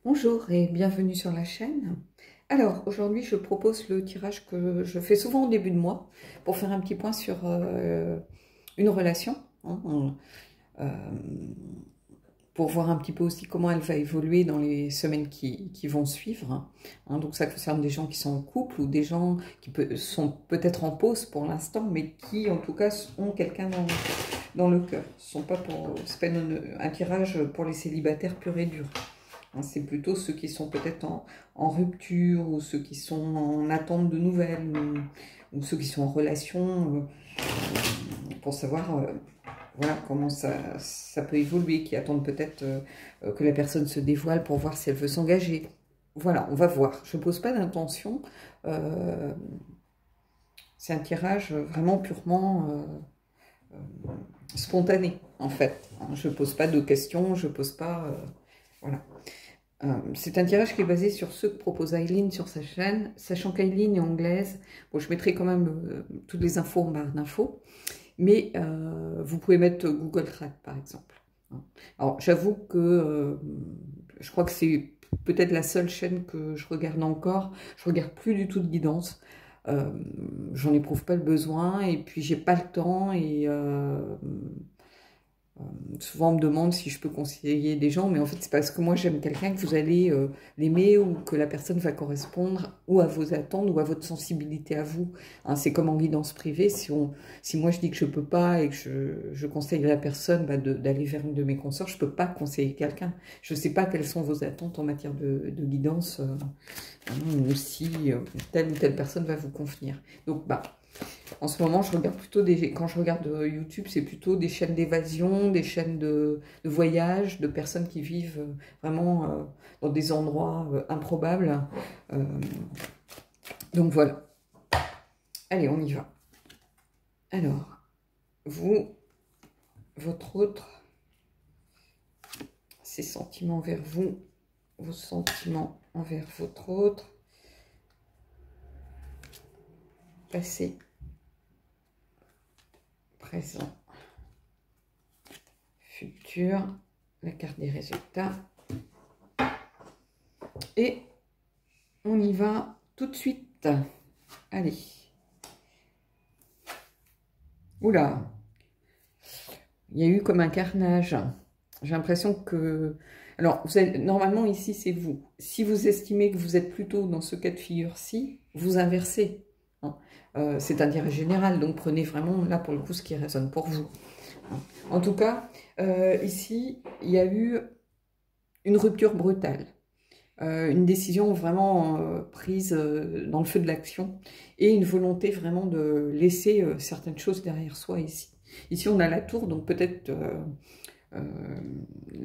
Bonjour et bienvenue sur la chaîne. Alors aujourd'hui je propose le tirage que je fais souvent au début de mois pour faire un petit point sur une relation, hein, euh, pour voir un petit peu aussi comment elle va évoluer dans les semaines qui vont suivre. Hein. Donc ça concerne des gens qui sont en couple ou des gens qui sont peut-être en pause pour l'instant mais qui en tout cas ont quelqu'un dans le cœur. C'est pas un tirage pour les célibataires purs et durs. C'est plutôt ceux qui sont peut-être en rupture ou ceux qui sont en attente de nouvelles ou ceux qui sont en relation pour savoir voilà, comment ça peut évoluer, qui attendent peut-être que la personne se dévoile pour voir si elle veut s'engager. Voilà, on va voir. Je ne pose pas d'intention. C'est un tirage vraiment purement spontané, en fait. Je ne pose pas de questions, je ne pose pas... voilà. C'est un tirage qui est basé sur ce que propose Aileen sur sa chaîne, sachant qu'Aileen est anglaise. Bon, je mettrai quand même toutes les infos en barre d'infos, mais vous pouvez mettre Google Trad par exemple. Alors j'avoue que je crois que c'est peut-être la seule chaîne que je regarde encore. Je regarde plus du tout de guidance. J'en éprouve pas le besoin et puis j'ai pas le temps et souvent, on me demande si je peux conseiller des gens, mais en fait, c'est parce que moi, j'aime quelqu'un que vous allez l'aimer ou que la personne va correspondre ou à vos attentes ou à votre sensibilité à vous. Hein, c'est comme en guidance privée. Si moi, je dis que je peux pas et que je conseille à la personne d'aller vers une de mes consoeurs, je peux pas conseiller quelqu'un. Je sais pas quelles sont vos attentes en matière de guidance ou si telle ou telle personne va vous convenir. Donc, en ce moment, je regarde plutôt quand je regarde YouTube, c'est plutôt des chaînes d'évasion, des chaînes de voyage, de personnes qui vivent vraiment dans des endroits improbables. Euh, donc voilà. Allez, on y va. Alors, vous, votre autre, ses sentiments envers vous, vos sentiments envers votre autre, passé, présent, futur, la carte des résultats. Et on y va tout de suite. Allez. Oula. Il y a eu comme un carnage. J'ai l'impression que... Alors, normalement, ici, c'est vous. Si vous estimez que vous êtes plutôt dans ce cas de figure-ci, vous inversez. Hein. C'est un tirage général, donc prenez vraiment, là, pour le coup, ce qui résonne pour vous. Hein. En tout cas, ici, il y a eu une rupture brutale. Une décision vraiment prise dans le feu de l'action et une volonté vraiment de laisser certaines choses derrière soi ici. Ici, on a la tour, donc peut-être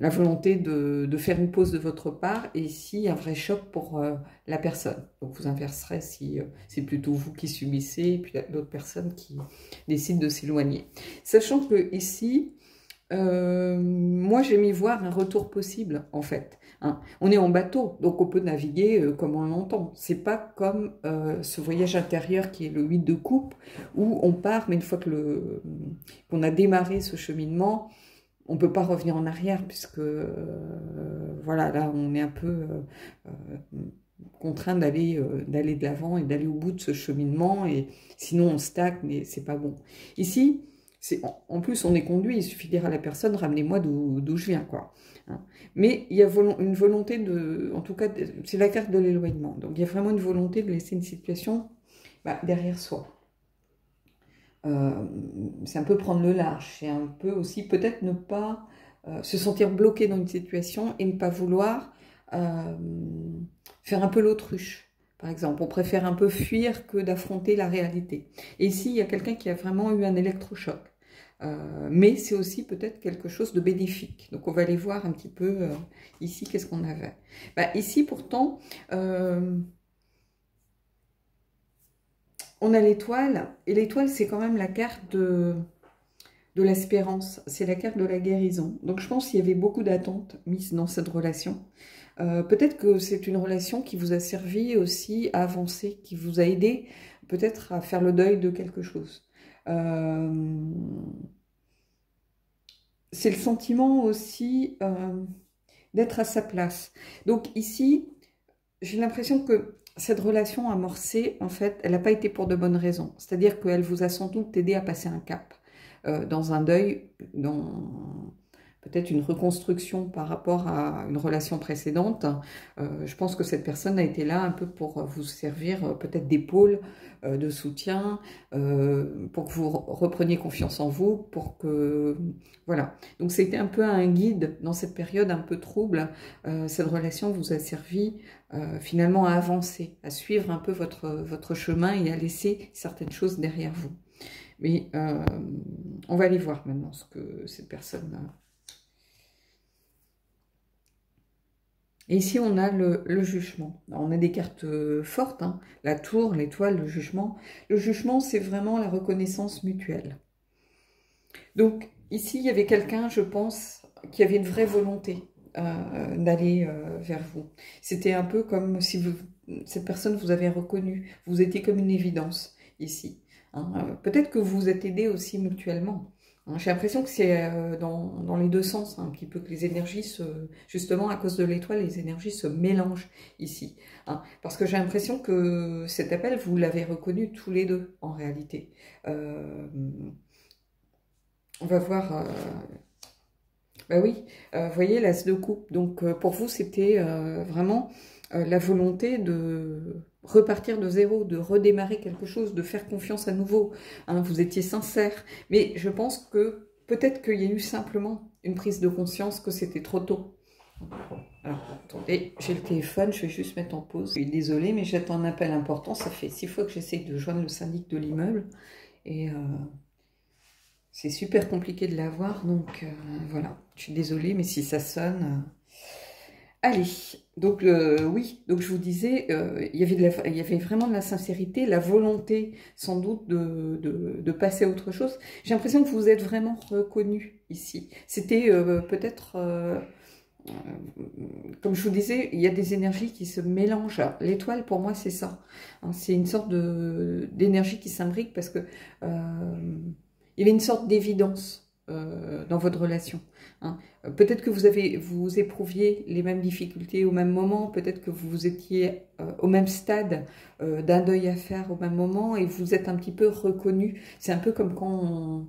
la volonté de faire une pause de votre part et ici, un vrai choc pour la personne. Donc, vous inverserez si c'est plutôt vous qui subissez et puis d'autres personnes qui décident de s'éloigner. Sachant que ici, moi, j'ai mis voir un retour possible, en fait. Hein. On est en bateau, donc on peut naviguer comme on l'entend. C'est pas comme ce voyage intérieur qui est le 8 de coupe, où on part, mais une fois que qu'on a démarré ce cheminement, on peut pas revenir en arrière, puisque voilà, là, on est un peu contraint d'aller de l'avant et d'aller au bout de ce cheminement, et sinon on stagne, et c'est pas bon. Ici, en plus, on est conduit, il suffit de dire à la personne, ramenez-moi d'où je viens, quoi. Hein. Mais il y a une volonté de, en tout cas, c'est la carte de l'éloignement. Donc, il y a vraiment une volonté de laisser une situation derrière soi. C'est un peu prendre le large, c'est un peu aussi peut-être ne pas se sentir bloqué dans une situation et ne pas vouloir faire un peu l'autruche. Par exemple, on préfère un peu fuir que d'affronter la réalité. Et ici, il y a quelqu'un qui a vraiment eu un électrochoc. Mais c'est aussi peut-être quelque chose de bénéfique. Donc, on va aller voir un petit peu ici, qu'est-ce qu'on avait. Ici, pourtant, on a l'étoile. Et l'étoile, c'est quand même la carte de l'espérance. C'est la carte de la guérison. Donc, je pense qu'il y avait beaucoup d'attentes mises dans cette relation. Peut-être que c'est une relation qui vous a servi aussi à avancer, qui vous a aidé peut-être à faire le deuil de quelque chose. C'est le sentiment aussi d'être à sa place. Donc ici, j'ai l'impression que cette relation amorcée, en fait, elle n'a pas été pour de bonnes raisons. C'est-à-dire qu'elle vous a sans doute aidé à passer un cap dans un deuil, dans peut-être une reconstruction par rapport à une relation précédente. Je pense que cette personne a été là un peu pour vous servir peut-être d'épaule, de soutien, pour que vous repreniez confiance en vous, pour que... Voilà. Donc c'était un peu un guide dans cette période un peu trouble. Cette relation vous a servi finalement à avancer, à suivre un peu votre chemin et à laisser certaines choses derrière vous. Mais on va aller voir maintenant ce que cette personne... Et ici, on a le jugement. Alors, on a des cartes fortes, hein, la tour, l'étoile, le jugement. Le jugement, c'est vraiment la reconnaissance mutuelle. Donc, ici, il y avait quelqu'un, je pense, qui avait une vraie volonté d'aller vers vous. C'était un peu comme si cette personne vous avait reconnu. Vous étiez comme une évidence, ici. Hein. Peut-être que vous vous êtes aidés aussi mutuellement. J'ai l'impression que c'est dans les deux sens, hein, un petit peu que les énergies justement à cause de l'étoile, les énergies se mélangent ici. Hein, parce que j'ai l'impression que cet appel, vous l'avez reconnu tous les deux en réalité. On va voir... bah oui, vous voyez l'as de coupe. Donc pour vous, c'était vraiment la volonté de repartir de zéro, de redémarrer quelque chose, de faire confiance à nouveau. Hein, vous étiez sincère. Mais je pense que peut-être qu'il y a eu simplement une prise de conscience que c'était trop tôt. Alors, attendez, j'ai le téléphone, je vais juste mettre en pause. Je suis désolée, mais j'attends un appel important. Ça fait 6 fois que j'essaye de joindre le syndic de l'immeuble. Et... c'est super compliqué de l'avoir, donc voilà. Je suis désolée, mais si ça sonne... Allez, donc oui, donc je vous disais, il y avait vraiment de la sincérité, la volonté sans doute de passer à autre chose. J'ai l'impression que vous êtes vraiment reconnu ici. C'était peut-être... comme je vous disais, il y a des énergies qui se mélangent. L'étoile, pour moi, c'est ça. Hein, c'est une sorte d'énergie qui s'imbrique parce que... il y avait une sorte d'évidence dans votre relation. Hein. Peut-être que vous éprouviez les mêmes difficultés au même moment, peut-être que vous étiez au même stade d'un deuil à faire au même moment et vous êtes un petit peu reconnus. C'est un peu comme quand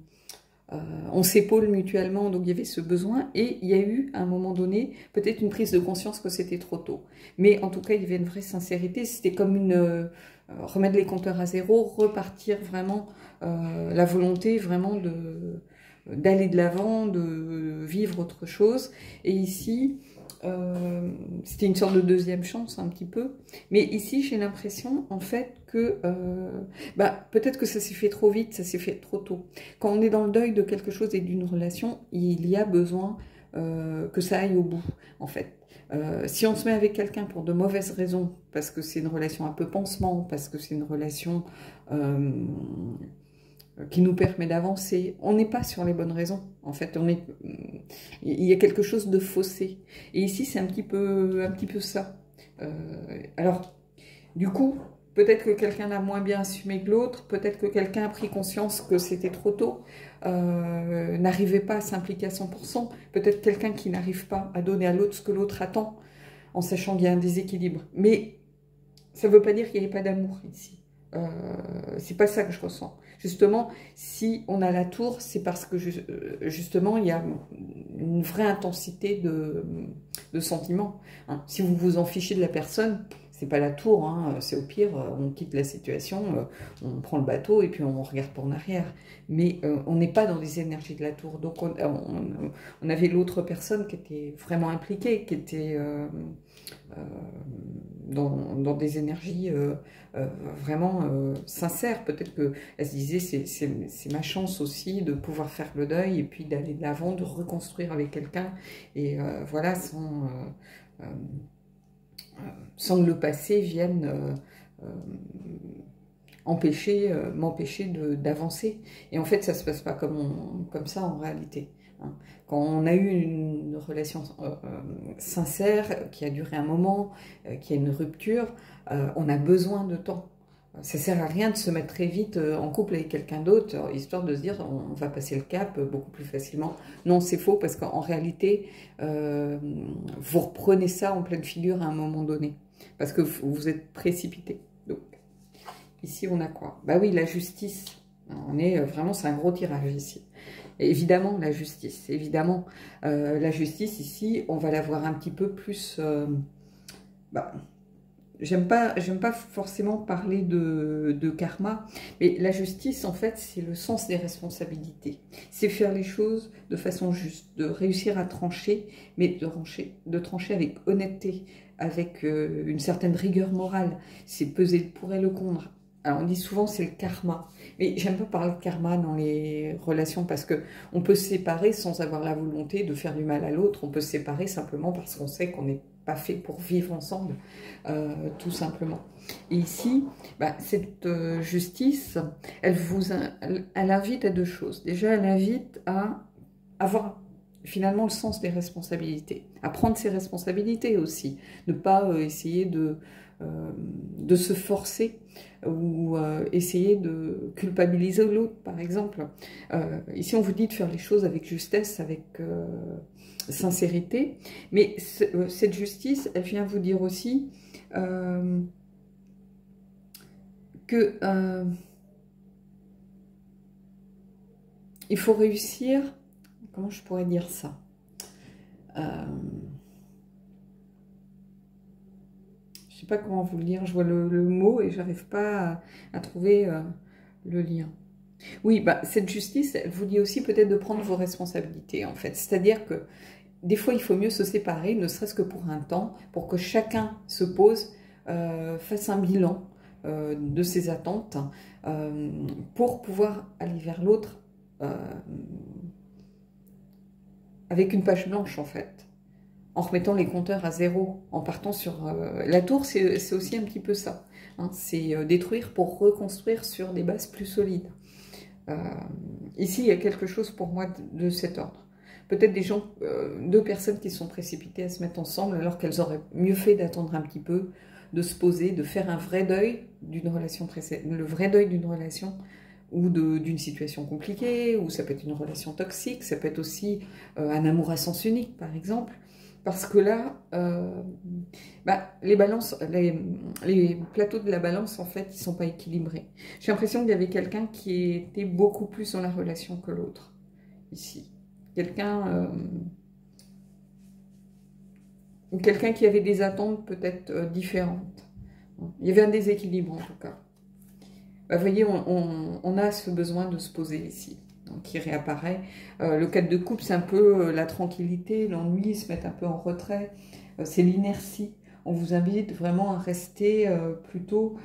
on s'épaule mutuellement, donc il y avait ce besoin et il y a eu à un moment donné peut-être une prise de conscience que c'était trop tôt. Mais en tout cas, il y avait une vraie sincérité, c'était comme une... remettre les compteurs à zéro, repartir vraiment, la volonté vraiment d'aller de l'avant, de vivre autre chose. Et ici, c'était une sorte de deuxième chance un petit peu. Mais ici, j'ai l'impression en fait que peut-être que ça s'est fait trop vite, ça s'est fait trop tôt. Quand on est dans le deuil de quelque chose et d'une relation, il y a besoin que ça aille au bout, en fait. Si on se met avec quelqu'un pour de mauvaises raisons, parce que c'est une relation un peu pansement, parce que c'est une relation qui nous permet d'avancer, on n'est pas sur les bonnes raisons. En fait, il y a quelque chose de faussé. Et ici, c'est un petit peu ça. Alors, du coup, peut-être que quelqu'un a moins bien assumé que l'autre, peut-être que quelqu'un a pris conscience que c'était trop tôt, n'arrivait pas à s'impliquer à 100%, peut-être quelqu'un qui n'arrive pas à donner à l'autre ce que l'autre attend, en sachant qu'il y a un déséquilibre. Mais ça ne veut pas dire qu'il n'y ait pas d'amour ici. C'est pas ça que je ressens. Justement, si on a la tour, c'est parce que justement, il y a une vraie intensité de sentiments. Hein. Si vous vous en fichez de la personne, c'est pas la tour, hein, c'est au pire, on quitte la situation, on prend le bateau et puis on regarde pour en arrière. Mais on n'est pas dans les énergies de la tour. Donc on avait l'autre personne qui était vraiment impliquée, qui était dans des énergies vraiment sincères. Peut-être qu'elle se disait, c'est ma chance aussi de pouvoir faire le deuil et puis d'aller de l'avant, de reconstruire avec quelqu'un. Et voilà, sans que le passé vienne m'empêcher d'avancer. Et en fait, ça ne se passe pas comme ça en réalité. Hein. Quand on a eu une relation sincère, qui a duré un moment, qui a une rupture, on a besoin de temps. Ça sert à rien de se mettre très vite en couple avec quelqu'un d'autre, histoire de se dire on va passer le cap beaucoup plus facilement. Non, c'est faux, parce qu'en réalité, vous reprenez ça en pleine figure à un moment donné, parce que vous êtes précipité. Donc, ici, on a quoi? Bah oui, la justice. On est vraiment, c'est un gros tirage ici. Et évidemment, la justice. Évidemment, la justice, ici, on va la voir un petit peu plus... bah, j'aime pas forcément parler de karma, mais la justice, en fait, c'est le sens des responsabilités. C'est faire les choses de façon juste, de réussir à trancher, mais de trancher avec honnêteté, avec une certaine rigueur morale. C'est peser le pour et le contre. Alors, on dit souvent c'est le karma, mais j'aime pas parler de karma dans les relations, parce que on peut se séparer sans avoir la volonté de faire du mal à l'autre. On peut se séparer simplement parce qu'on sait qu'on n'est pas fait pour vivre ensemble, tout simplement. Et ici, bah, cette justice, elle invite à deux choses. Déjà, elle invite à avoir finalement le sens des responsabilités, à prendre ses responsabilités aussi, ne pas essayer de se forcer ou essayer de culpabiliser l'autre, par exemple. Ici, on vous dit de faire les choses avec justesse, avec sincérité, mais cette justice, elle vient vous dire aussi que il faut réussir, comment je pourrais dire ça, je sais pas comment vous le dire, je vois le mot et j'arrive pas à trouver le lien. Oui, bah, cette justice, elle vous dit aussi peut-être de prendre vos responsabilités, en fait. C'est-à-dire que des fois, il faut mieux se séparer, ne serait-ce que pour un temps, pour que chacun se pose, fasse un bilan de ses attentes, pour pouvoir aller vers l'autre avec une page blanche, en fait, en remettant les compteurs à zéro, en partant sur... la tour, c'est aussi un petit peu ça, hein, c'est détruire pour reconstruire sur des bases plus solides. Ici, il y a quelque chose pour moi de cet ordre. Peut-être des gens, deux personnes qui sont précipitées à se mettre ensemble alors qu'elles auraient mieux fait d'attendre un petit peu, de se poser, de faire un vrai deuil d'une relation précédente, le vrai deuil d'une relation ou d'une situation compliquée, ou ça peut être une relation toxique, ça peut être aussi un amour à sens unique, par exemple. Parce que là, bah, les plateaux de la balance, en fait, ils ne sont pas équilibrés. J'ai l'impression qu'il y avait quelqu'un qui était beaucoup plus dans la relation que l'autre, ici. Quelqu'un qui avait des attentes peut-être différentes. Il y avait un déséquilibre, en tout cas. Bah, vous voyez, on a ce besoin de se poser ici, donc, qui réapparaît. Le 4 de coupe, c'est un peu la tranquillité, l'ennui, se mettre un peu en retrait. C'est l'inertie. On vous invite vraiment à rester plutôt...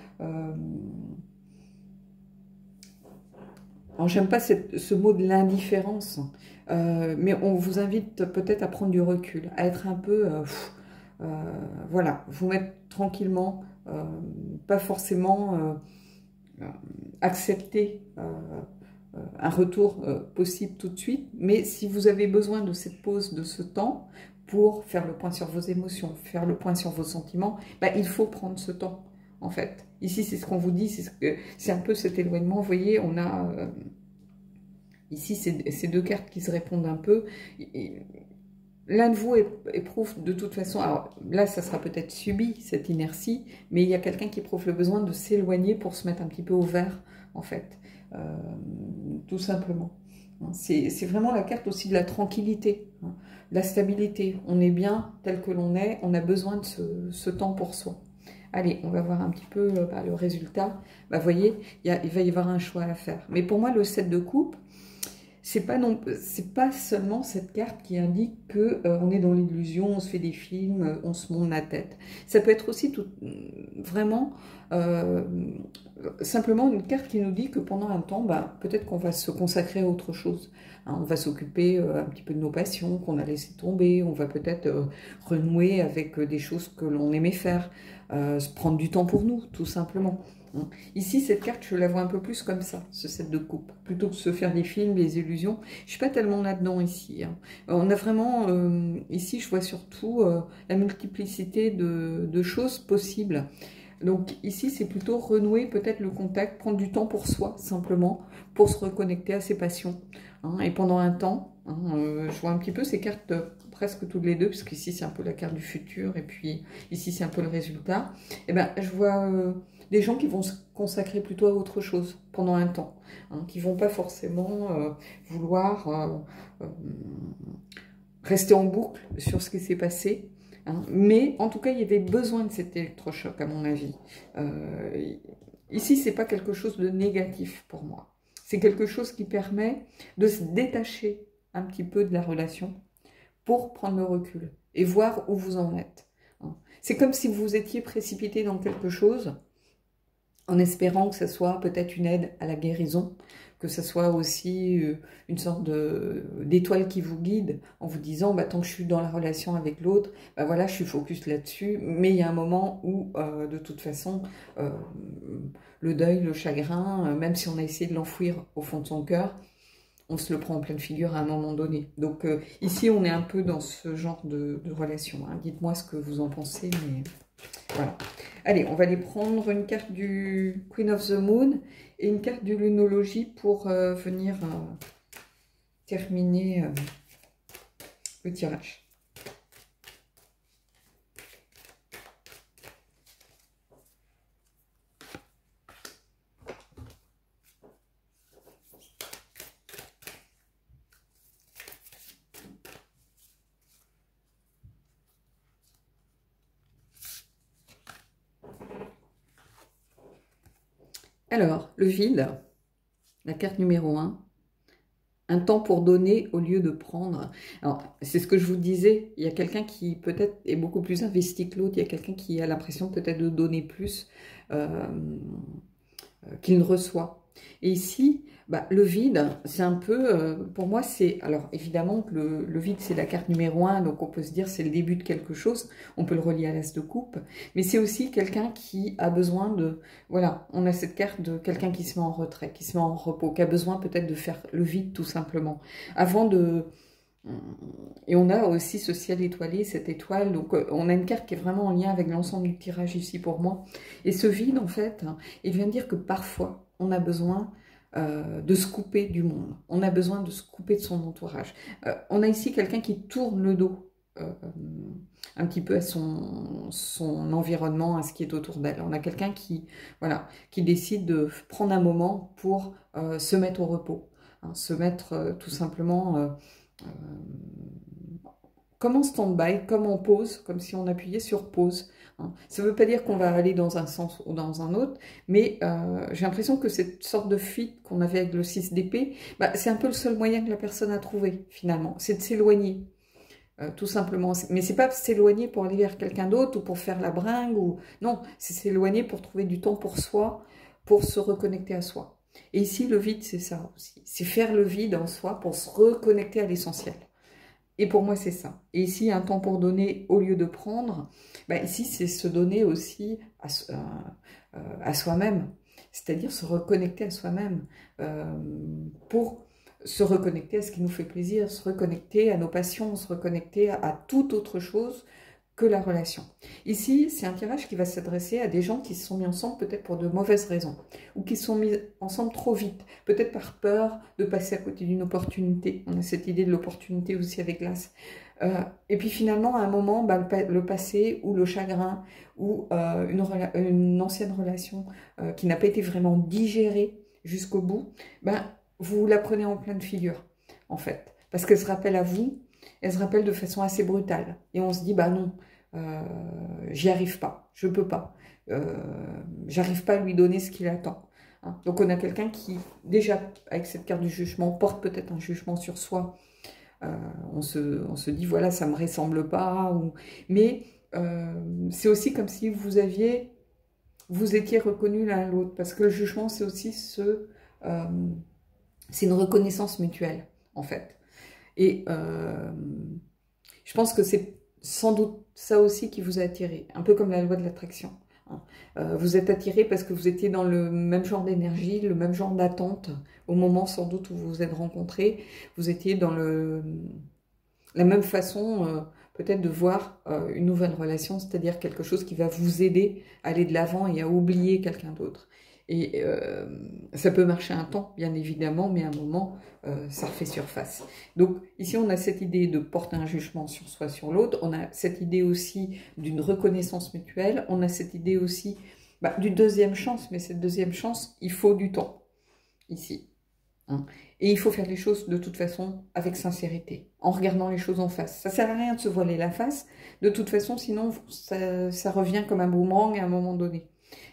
Alors, j'aime pas ce mot de l'indifférence, mais on vous invite peut-être à prendre du recul, à être un peu... voilà, vous mettre tranquillement, pas forcément... accepter un retour possible tout de suite, mais si vous avez besoin de cette pause, de ce temps, pour faire le point sur vos émotions, faire le point sur vos sentiments, bah, il faut prendre ce temps, en fait. Ici, c'est ce qu'on vous dit, c'est un peu cet éloignement. Vous voyez, on a ici ces deux cartes qui se répondent un peu. L'un de vous éprouve de toute façon, alors là, ça sera peut-être subi, cette inertie, mais il y a quelqu'un qui éprouve le besoin de s'éloigner pour se mettre un petit peu au vert, en fait, tout simplement. C'est vraiment la carte aussi de la tranquillité, hein, de la stabilité. On est bien tel que l'on est, on a besoin de ce temps pour soi. Allez, on va voir un petit peu le résultat. Bah, vous voyez, il va y avoir un choix à faire. Mais pour moi, le 7 de coupe, c'est pas seulement cette carte qui indique que on est dans l'illusion, on se fait des films, on se monte la tête. Ça peut être aussi vraiment simplement une carte qui nous dit que pendant un temps, bah, peut-être qu'on va se consacrer à autre chose. Hein, on va s'occuper un petit peu de nos passions qu'on a laissé tomber. On va peut-être renouer avec des choses que l'on aimait faire, se prendre du temps pour nous, tout simplement. Ici, cette carte, je la vois un peu plus comme ça, ce 7 de coupe. Plutôt que de se faire des films, des illusions. Je ne suis pas tellement là-dedans ici. Hein. On a vraiment, ici, je vois surtout la multiplicité de choses possibles. Donc ici, c'est plutôt renouer peut-être le contact, prendre du temps pour soi, simplement, pour se reconnecter à ses passions. Hein, et pendant un temps, hein, je vois un petit peu ces cartes presque toutes les deux, parce qu'ici, c'est un peu la carte du futur, et puis ici, c'est un peu le résultat. Et ben, je vois des gens qui vont se consacrer plutôt à autre chose pendant un temps, hein, qui vont pas forcément vouloir rester en boucle sur ce qui s'est passé. Hein. Mais en tout cas, il y avait besoin de cet électrochoc, à mon avis. Ici, c'est pas quelque chose de négatif pour moi. C'est quelque chose qui permet de se détacher un petit peu de la relation pour prendre le recul et voir où vous en êtes. Hein. C'est comme si vous étiez précipité dans quelque chose en espérant que ce soit peut-être une aide à la guérison, que ce soit aussi une sorte d'étoile qui vous guide en vous disant bah, tant que je suis dans la relation avec l'autre, bah, voilà, je suis focus là-dessus, mais il y a un moment où de toute façon le deuil, le chagrin, même si on a essayé de l'enfouir au fond de son cœur, on se le prend en pleine figure à un moment donné. Donc ici on est un peu dans ce genre de relation. Hein. Dites-moi ce que vous en pensez, mais voilà. Allez, on va aller prendre une carte du Queen of the Moon et une carte du Lunologie pour venir terminer le tirage. Alors, le vide, la carte numéro 1. Un temps pour donner au lieu de prendre. Alors, c'est ce que je vous disais, il y a quelqu'un qui peut-être est beaucoup plus investi que l'autre, il y a quelqu'un qui a l'impression peut-être de donner plus qu'il ne reçoit. Et ici, bah, le vide, c'est un peu, pour moi, c'est, alors évidemment que le vide, c'est la carte numéro 1, donc on peut se dire c'est le début de quelque chose, on peut le relier à l'as de coupe, mais c'est aussi quelqu'un qui a besoin de, voilà, on a cette carte de quelqu'un qui se met en retrait, qui se met en repos, qui a besoin peut-être de faire le vide tout simplement, avant de... Et on a aussi ce ciel étoilé, cette étoile, donc on a une carte qui est vraiment en lien avec l'ensemble du tirage ici pour moi. Et ce vide, en fait, il vient de dire que parfois, on a besoin de se couper du monde. On a besoin de se couper de son entourage. On a ici quelqu'un qui tourne le dos un petit peu à son environnement, à ce qui est autour d'elle. On a quelqu'un qui, voilà, qui décide de prendre un moment pour se mettre au repos, hein, se mettre tout simplement... comme en stand-by, comme en pause, comme si on appuyait sur pause. Hein. Ça ne veut pas dire qu'on va aller dans un sens ou dans un autre, mais j'ai l'impression que cette sorte de fuite qu'on avait avec le 6 d'épée, bah, c'est un peu le seul moyen que la personne a trouvé, finalement. C'est de s'éloigner, tout simplement. Mais c'est pas s'éloigner pour aller vers quelqu'un d'autre ou pour faire la bringue. Ou... Non, c'est s'éloigner pour trouver du temps pour soi, pour se reconnecter à soi. Et ici, le vide, c'est ça aussi. C'est faire le vide en soi pour se reconnecter à l'essentiel. Et pour moi, c'est ça. Et ici, un temps pour donner au lieu de prendre, bah ici, c'est se donner aussi à soi-même. C'est-à-dire se reconnecter à soi-même pour se reconnecter à ce qui nous fait plaisir, se reconnecter à nos passions, se reconnecter à toute autre chose que la relation. Ici, c'est un tirage qui va s'adresser à des gens qui se sont mis ensemble peut-être pour de mauvaises raisons, ou qui se sont mis ensemble trop vite, peut-être par peur de passer à côté d'une opportunité. On a cette idée de l'opportunité aussi avec Glace. Et puis finalement, à un moment, bah, le passé ou le chagrin ou une ancienne relation qui n'a pas été vraiment digérée jusqu'au bout, ben, vous la prenez en pleine figure, en fait, parce qu'elle se rappelle à vous. Elle se rappelle de façon assez brutale. Et on se dit, bah non, j'y arrive pas, je peux pas. J'arrive pas à lui donner ce qu'il attend. Hein. Donc on a quelqu'un qui, déjà, avec cette carte du jugement, porte peut-être un jugement sur soi. On se dit, voilà, ça me ressemble pas. Ou... Mais c'est aussi comme si vous étiez reconnus l'un à l'autre. Parce que le jugement, c'est aussi c'est une reconnaissance mutuelle, en fait. Et je pense que c'est sans doute ça aussi qui vous a attiré, un peu comme la loi de l'attraction. Hein. Vous êtes attiré parce que vous étiez dans le même genre d'énergie, le même genre d'attente, au moment sans doute où vous vous êtes rencontrés. Vous étiez dans la même façon peut-être de voir une nouvelle relation, c'est-à-dire quelque chose qui va vous aider à aller de l'avant et à oublier quelqu'un d'autre. Et ça peut marcher un temps, bien évidemment, mais à un moment, ça refait surface. Donc ici, on a cette idée de porter un jugement sur soi, sur l'autre. On a cette idée aussi d'une reconnaissance mutuelle. On a cette idée aussi d'une deuxième chance, mais cette deuxième chance, il faut du temps, ici. Hein. Et il faut faire les choses de toute façon avec sincérité, en regardant les choses en face. Ça sert à rien de se voiler la face, de toute façon, sinon ça revient comme un boomerang à un moment donné.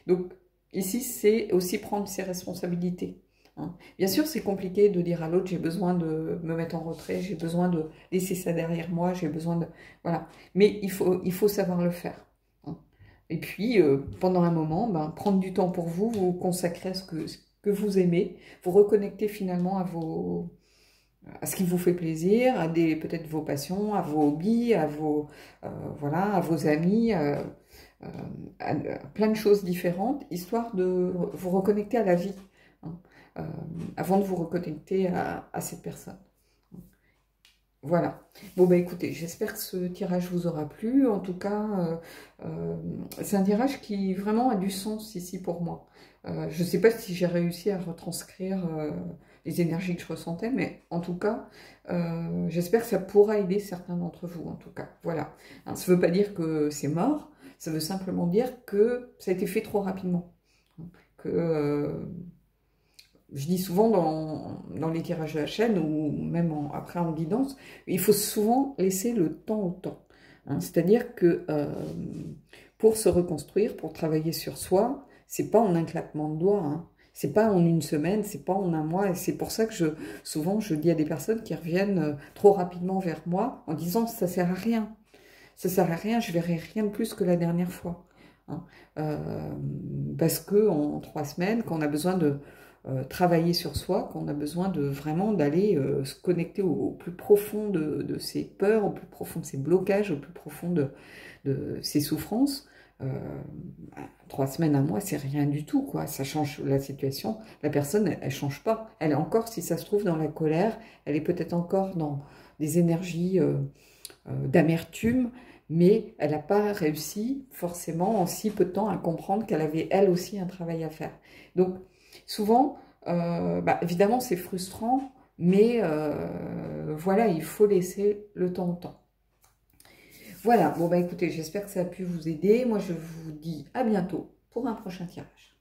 Donc ici, c'est aussi prendre ses responsabilités. Hein. Bien sûr, c'est compliqué de dire à l'autre, j'ai besoin de me mettre en retrait, j'ai besoin de laisser ça derrière moi, j'ai besoin de... Voilà. Mais il faut savoir le faire. Hein. Et puis, pendant un moment, prendre du temps pour vous, vous consacrer à ce que vous aimez, vous reconnecter finalement à ce qui vous fait plaisir, à peut-être vos passions, à vos hobbies, à voilà, à vos amis, à plein de choses différentes, histoire de vous reconnecter à la vie, hein, avant de vous reconnecter à cette personne. Voilà. Bon, écoutez, j'espère que ce tirage vous aura plu. En tout cas, c'est un tirage qui vraiment a du sens ici pour moi. Je ne sais pas si j'ai réussi à retranscrire les énergies que je ressentais, mais en tout cas, j'espère que ça pourra aider certains d'entre vous, en tout cas. Voilà. Alors, ça ne veut pas dire que c'est mort, ça veut simplement dire que ça a été fait trop rapidement. Que... je dis souvent dans les tirages de la chaîne, ou même après en guidance, il faut souvent laisser le temps au temps. Hein. C'est-à-dire que pour se reconstruire, pour travailler sur soi, c'est pas en un claquement de doigts, hein. C'est pas en une semaine, c'est pas en un mois, et c'est pour ça que souvent je dis à des personnes qui reviennent trop rapidement vers moi en disant ça sert à rien. Ça sert à rien, je verrai rien de plus que la dernière fois. Hein. Parce que en 3 semaines, quand on a besoin de travailler sur soi, qu'on a besoin vraiment d'aller se connecter au plus profond de ses peurs, au plus profond de ses blocages, au plus profond de ses souffrances. 3 semaines, un mois, c'est rien du tout, quoi. Ça change la situation. La personne, elle change pas. Elle est encore, si ça se trouve, dans la colère. Elle est peut-être encore dans des énergies d'amertume, mais elle n'a pas réussi forcément en si peu de temps à comprendre qu'elle avait elle aussi un travail à faire. Donc souvent, évidemment c'est frustrant, mais voilà, il faut laisser le temps au temps. Voilà, bon écoutez, j'espère que ça a pu vous aider. Moi je vous dis à bientôt pour un prochain tirage.